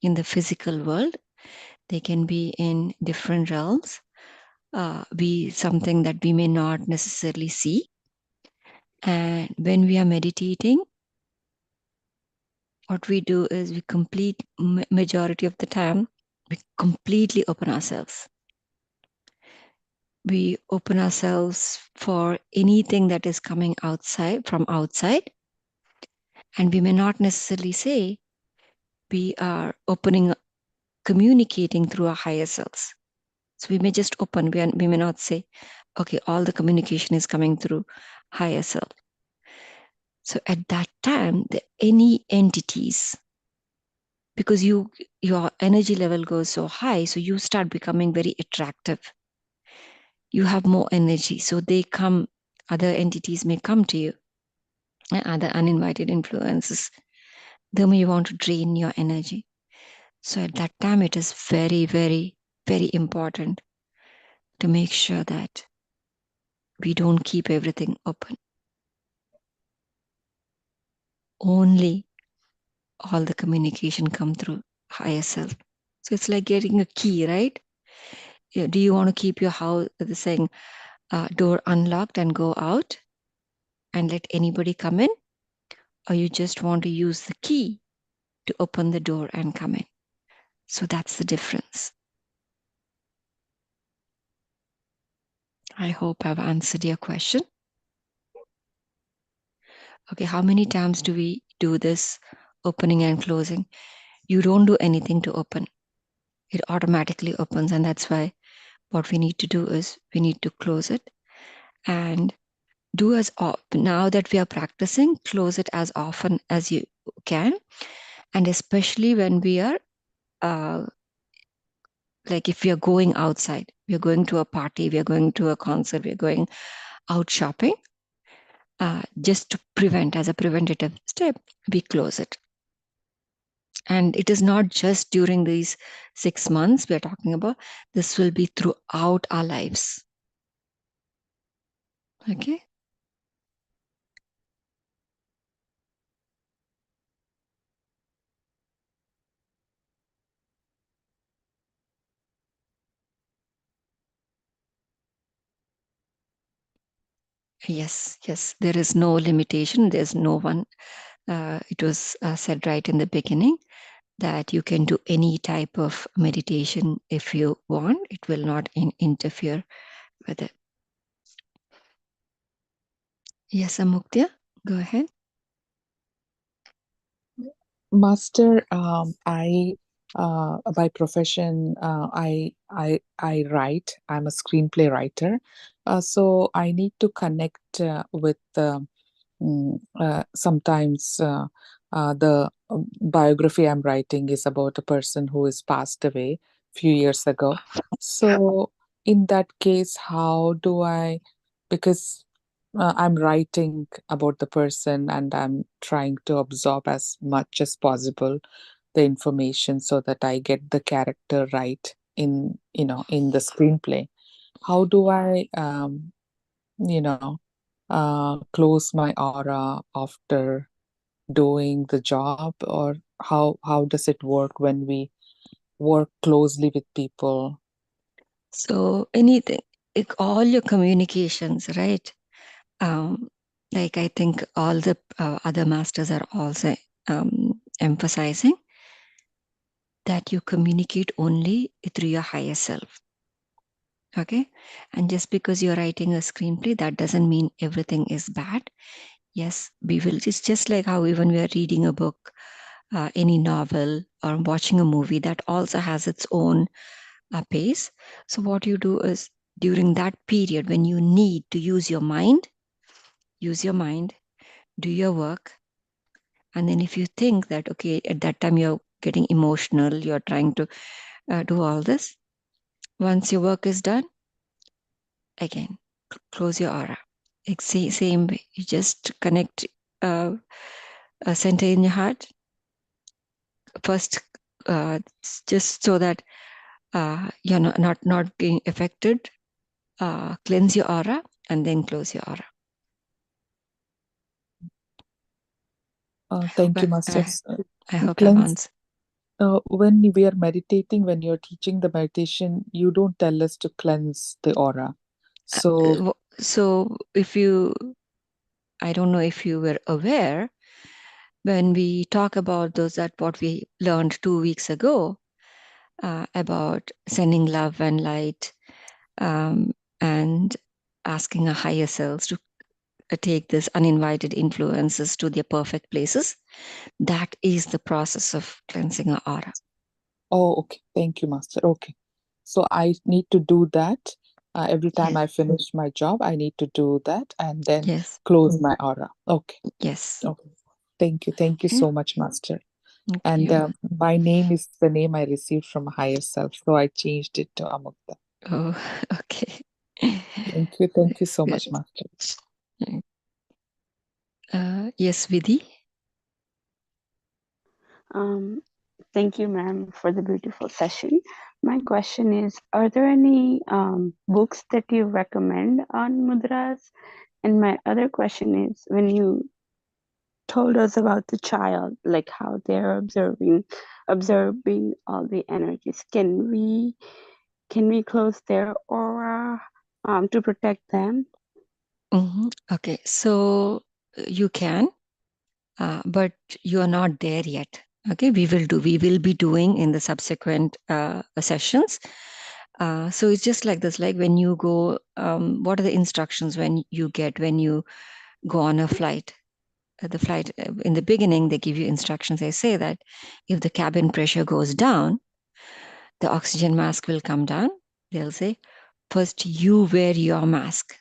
in the physical world. They can be in different realms, be something that we may not necessarily see. And when we are meditating, what we do is we complete majority of the time, we completely open ourselves. We open ourselves for anything that is coming from outside. And we may not necessarily say we are communicating through our higher selves. So we may just open, we may not say, okay, all the communication is coming through higher self. So at that time, any entities, because your energy level goes so high, so you start becoming very attractive. You have more energy, so they come, other entities may come to you, other uninvited influences. They may want to drain your energy. So at that time, it is very, very, very important to make sure that we don't keep everything open. Only all the communication come through higher self. So it's like getting a key, right? Do you want to keep your house, saying, door unlocked and go out and let anybody come in? Or you just want to use the key to open the door and come in? So that's the difference. I hope I've answered your question. Okay, how many times do we do this opening and closing? You don't do anything to open. It automatically opens, and that's why what we need to do is we need to close it. And do as now that we are practicing, close it as often as you can, and especially when we are like if we are going outside, we are going to a party, we are going to a concert, we are going out shopping, just to prevent, as a preventative step, we close it. And it is not just during these 6 months we are talking about. This will be throughout our lives. Okay. Yes, yes. There is no limitation. There's no one. It was said right in the beginning that you can do any type of meditation if you want. It will not interfere with it. Yes, Amuktia, go ahead. Master, I by profession, I write. I'm a screenplay writer, so I need to connect with sometimes the biography I'm writing is about a person who is passed away a few years ago. So in that case, how do I? Because I'm writing about the person and I'm trying to absorb as much as possible the information so that I get the character right in in the screenplay. How do I close my aura after doing the job, or how does it work when we work closely with people? So anything, like all your communications, right? Like I think all the other masters are also emphasizing that you communicate only through your higher self. Okay. And just because you're writing a screenplay, that doesn't mean everything is bad. Yes, we will. It's just like how even we are reading a book, any novel, or watching a movie, that also has its own pace. So what you do is during that period when you need to use your mind, do your work. And then if you think that, okay, at that time you're getting emotional, you're trying to do all this, once your work is done, again, close your aura. Same way, you just connect a center in your heart first, just so that you're not being affected. Cleanse your aura and then close your aura. Thank you, Masters. I hope I've Cleanse. answered. When we are meditating, when you're teaching the meditation, you don't tell us to cleanse the aura. So if you, I don't know if you were aware, when we talk about those, that what we learned 2 weeks ago about sending love and light, and asking our higher selves to take this uninvited influences to their perfect places, that is the process of cleansing our aura. Oh, okay. Thank you, Master. Okay. So I need to do that every time Yes. I finish my job. I need to do that and then Yes. close my aura. Okay. Yes. Okay. Thank you. Thank you Okay. so much, Master. Thank And you. my name is the name I received from higher self. So I changed it to Amukta. Oh, okay. Thank you. Thank you so much, Master. Yes, Vidhi. Thank you, ma'am, for the beautiful session. My question is, are there any books that you recommend on mudras? And my other question is, when you told us about the child, like how they're observing all the energies, can we close their aura to protect them? Okay, so you can, but you are not there yet. Okay, we will be doing in the subsequent sessions. So it's just like this, like when you go, what are the instructions when you go on a flight? The flight, in the beginning, they give you instructions. They say that if the cabin pressure goes down, the oxygen mask will come down. They'll say, first you wear your mask.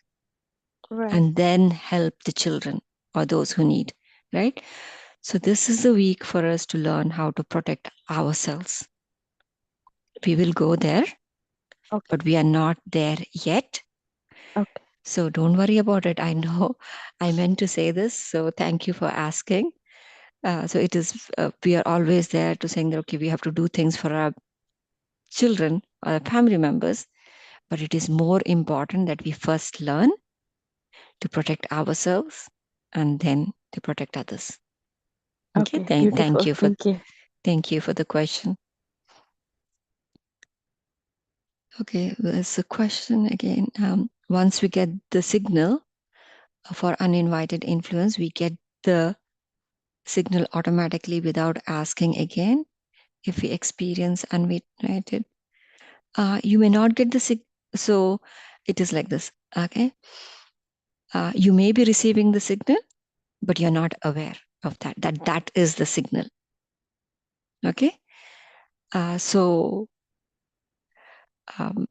Right. and then help the children or those who need, right? So this is the week for us to learn how to protect ourselves. We will go there, Okay. but we are not there yet. Okay. So don't worry about it. I know I meant to say this, so thank you for asking. So it is, we are always there to saying that, okay, we have to do things for our children or our family members, but it is more important that we first learn to protect ourselves and then to protect others. Okay, Okay. Beautiful. thank you for the question. Okay, there's a question again. Once we get the signal for uninvited influence, we get the signal automatically without asking again. If we experience uninvited, you may not get the signal. So it is like this. Okay, you may be receiving the signal, but you're not aware of that. That is the signal. Okay, so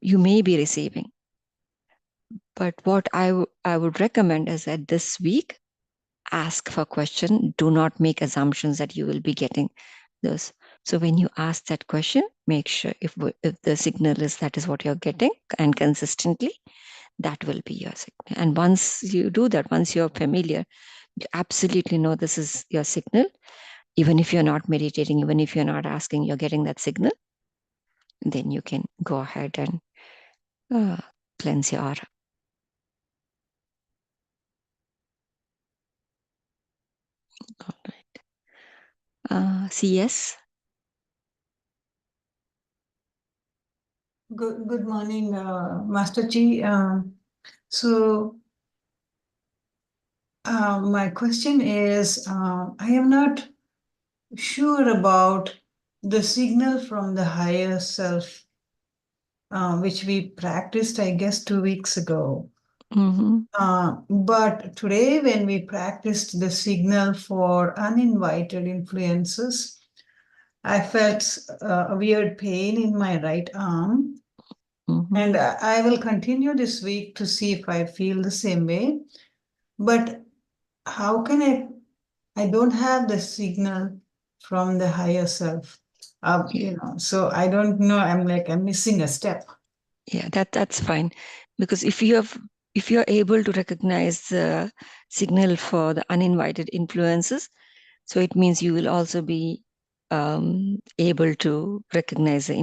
you may be receiving, but what I would recommend is that this week, ask for question. Do not make assumptions that you will be getting this. So when you ask that question, make sure if the signal is that is what you're getting and consistently, that will be your signal. And once you do that, once you're familiar, you absolutely know this is your signal. Even if you're not meditating, even if you're not asking, you're getting that signal, then you can go ahead and cleanse your aura. All right. CS. Good morning, Master Ji. So my question is, I am not sure about the signal from the higher self, which we practiced, I guess, 2 weeks ago. But today, when we practiced the signal for uninvited influences, I felt a weird pain in my right arm. And I will continue this week to see if I feel the same way. But how can I don't have the signal from the higher self, so I don't know. I'm missing a step. Yeah, that's fine. Because if you're able to recognize the signal for the uninvited influences, so it means you will also be able to recognize the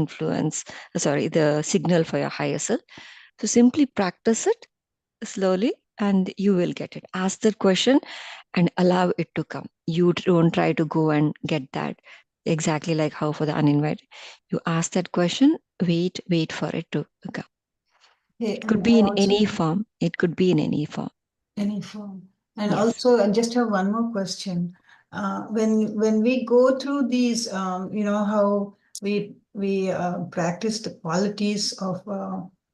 the signal for your higher self. So simply practice it slowly and you will get it. Ask the question and allow it to come. You don't try to go and get that exactly like how for the uninvited. You ask that question, wait for it to come. Okay, It could be in any form. It could be in any form. Any form. And Yes. also, I just have one more question. When we go through these, how we practice the qualities of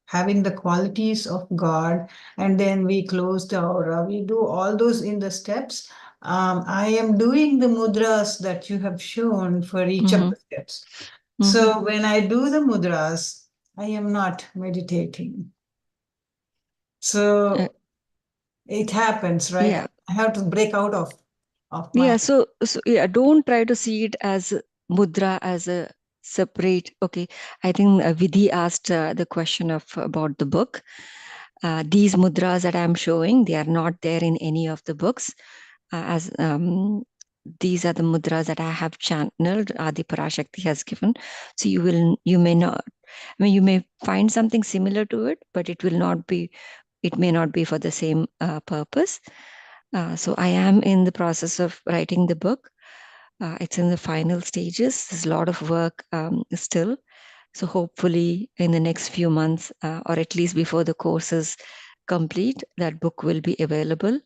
having the qualities of God, and then we close the aura. We do all those in the steps. I am doing the mudras that you have shown for each of the steps. So when I do the mudras, I am not meditating. So it happens, right? Yeah. I have to break out of my. Yeah. So yeah, don't try to see it as mudra as a separate. Okay. I think Vidhi asked the question about the book. These mudras that I'm showing, they are not there in any of the books. These are the mudras that I have channeled, Adi Parashakti has given. So you may not, you may find something similar to it, but it may not be for the same purpose. So I am in the process of writing the book. It's in the final stages. There's a lot of work still. So hopefully in the next few months, or at least before the course is complete, that book will be available.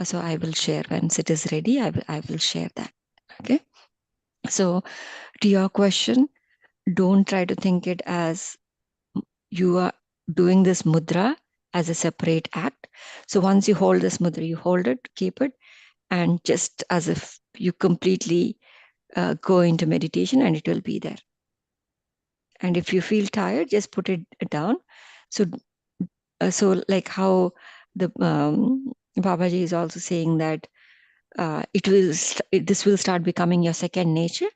So I will share once it is ready. I will share that. Okay. So to your question, don't try to think it as you are doing this mudra as a separate act. So once you hold this mudra, you hold it, keep it, and just as if you completely go into meditation and it will be there. And if you feel tired, just put it down. So like how the Babaji is also saying that this will start becoming your second nature.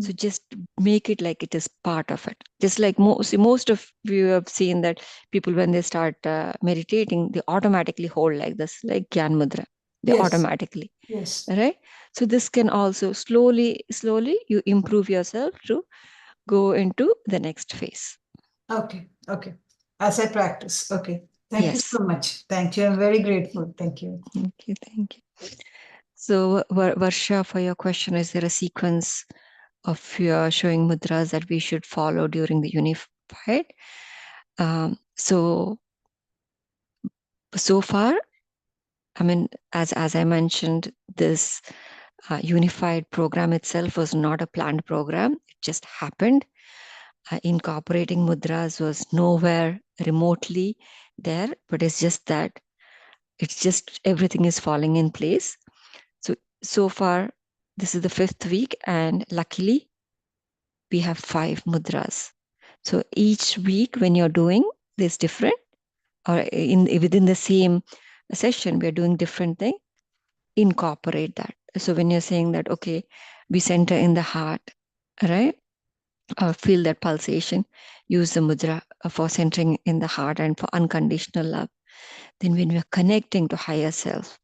So just make it like it is part of it. Just like most of you have seen that people, when they start meditating, they automatically hold like this, like Gyan Mudra. They automatically. Yes. Right? So this can also slowly you improve yourself to go into the next phase. Okay. As I practice. Okay. Thank you Yes. so much. Thank you. I'm very grateful. Thank you. Thank you. So Varsha, for your question, is there a sequence of your showing mudras that we should follow during the unified? So far, I mean, as I mentioned, this unified program itself was not a planned program. It just happened. Incorporating mudras was nowhere remotely there, but it's just that everything is falling in place. So far, this is the 5th week, and luckily we have 5 mudras. So each week when you're doing this different, or within the same session, we're doing different thing, incorporate that. So when you're saying that, okay, we center in the heart, right? Or feel that pulsation, use the mudra for centering in the heart and for unconditional love. Then when we're connecting to higher self,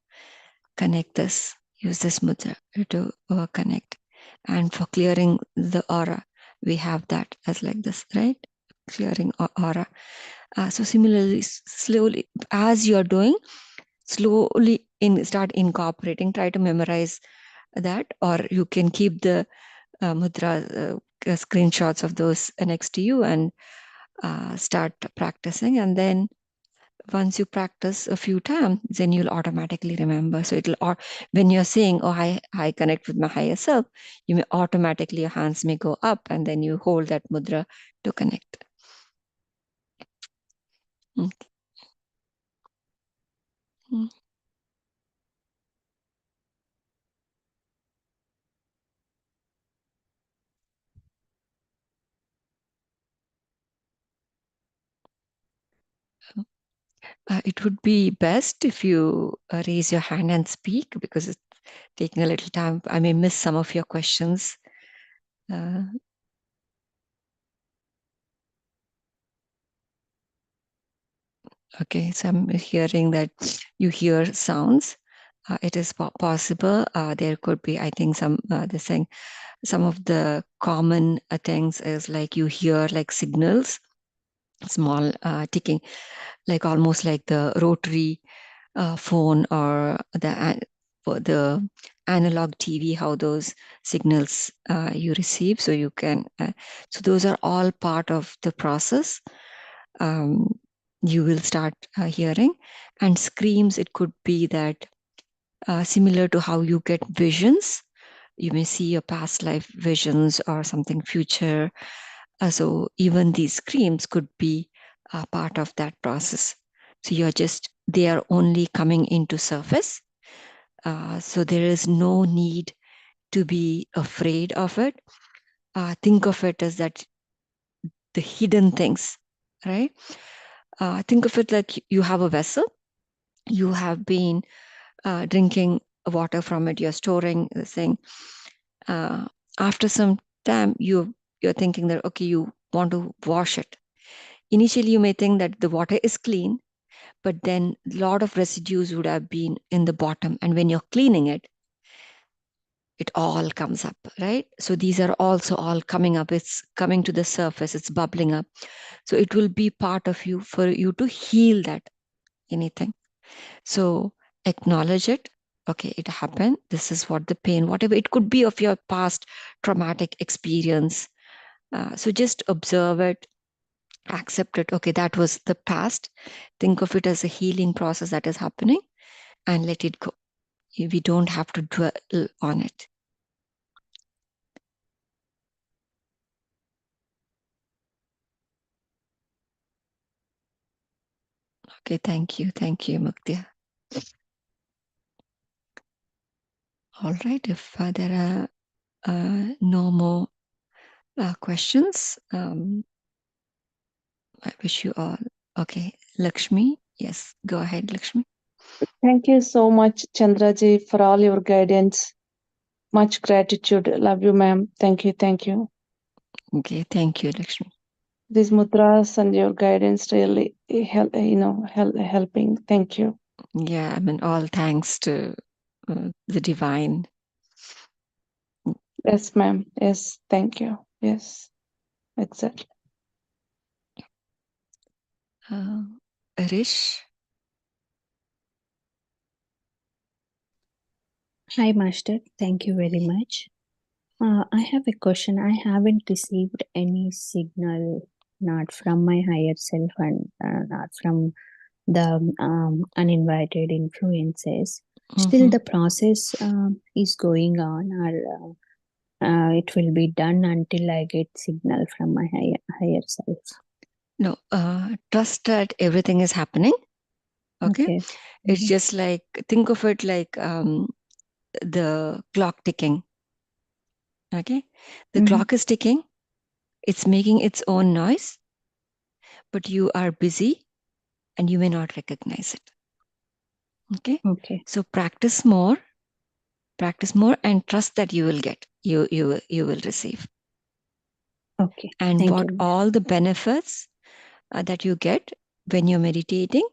connect this, use this mudra to connect. And for clearing the aura, we have that as like this, right? Clearing aura. So similarly, slowly, as you're doing, slowly start incorporating, try to memorize that, or you can keep the mudra screenshots of those next to you and start practicing. And then once you practice a few times, then you'll automatically remember. So it'll, when you're saying, oh, I connect with my higher self, you may automatically, your hands may go up, and then you hold that mudra to connect. Okay. It would be best if you raise your hand and speak, because it's taking a little time. I may miss some of your questions. Okay, so I'm hearing that you hear sounds. It is possible. There could be, I think, they're saying some of the common things is like you hear like signals, small ticking, like almost like the rotary phone or the analog TV, how those signals you receive. So you can, so those are all part of the process. You will start hearing. And screams, it could be that similar to how you get visions. You may see your past life visions or something future. So even these screams could be part of that process. So they are only coming into surface. So there is no need to be afraid of it. Think of it as that the hidden things, right? Think of it like you have a vessel. You have been drinking water from it. You're storing this thing. After some time, you're thinking that, okay, you want to wash it. Initially, you may think that the water is clean, but then a lot of residues would have been in the bottom. And when you're cleaning it, it all comes up, right? So these are also all coming up. It's coming to the surface. It's bubbling up. So it will be part of you for you to heal that anything. So acknowledge it. Okay, it happened. This is what the pain, whatever it could be of your past traumatic experience. So just observe it, accept it. Okay, that was the past. Think of it as a healing process that is happening, and let it go. We don't have to dwell on it. Okay, thank you. Thank you, Muktia. All right, if there are no more questions, I wish you all. Okay, Lakshmi. Yes, go ahead, Lakshmi. Thank you so much, Chandraji, for all your guidance. Much gratitude. Love you, ma'am. Thank you. Thank you. Okay, thank you, Lakshmi. These mudras and your guidance really helping. Thank you. Yeah, I mean, all thanks to the divine. Yes, ma'am. Yes, thank you. Yes, exactly. Rish. Hi, Master. Thank you very much. I have a question. I haven't received any signal, not from my higher self and not from the uninvited influences. Still, the process is going on, or it will be done until I get signal from my higher self. No, trust that everything is happening. Okay. It's just like, think of it like the clock ticking. Okay. The clock is ticking. It's making its own noise, but you are busy and you may not recognize it. Okay. Okay. So practice more, and trust that you will get, you will receive. Okay. And Thank what you. all the benefits that you get when you're meditating,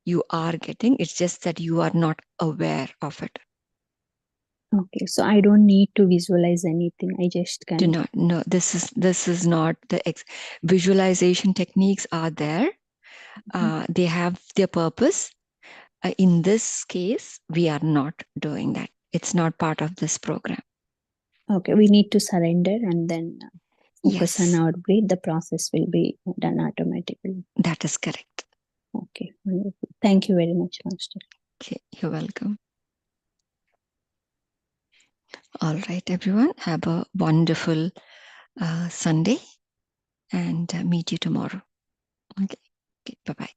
you are getting. It's just that you are not aware of it. Okay, so I don't need to visualize anything. I just can. Do not. No, this is not the visualization techniques are there. They have their purpose. In this case, we are not doing that. It's not part of this program. Okay, we need to surrender and then focus Yes. on our breath. The process will be done automatically. That is correct. Okay, wonderful. Thank you very much, Master. Okay, you're welcome. All right, everyone. Have a wonderful Sunday and meet you tomorrow. Okay, bye-bye.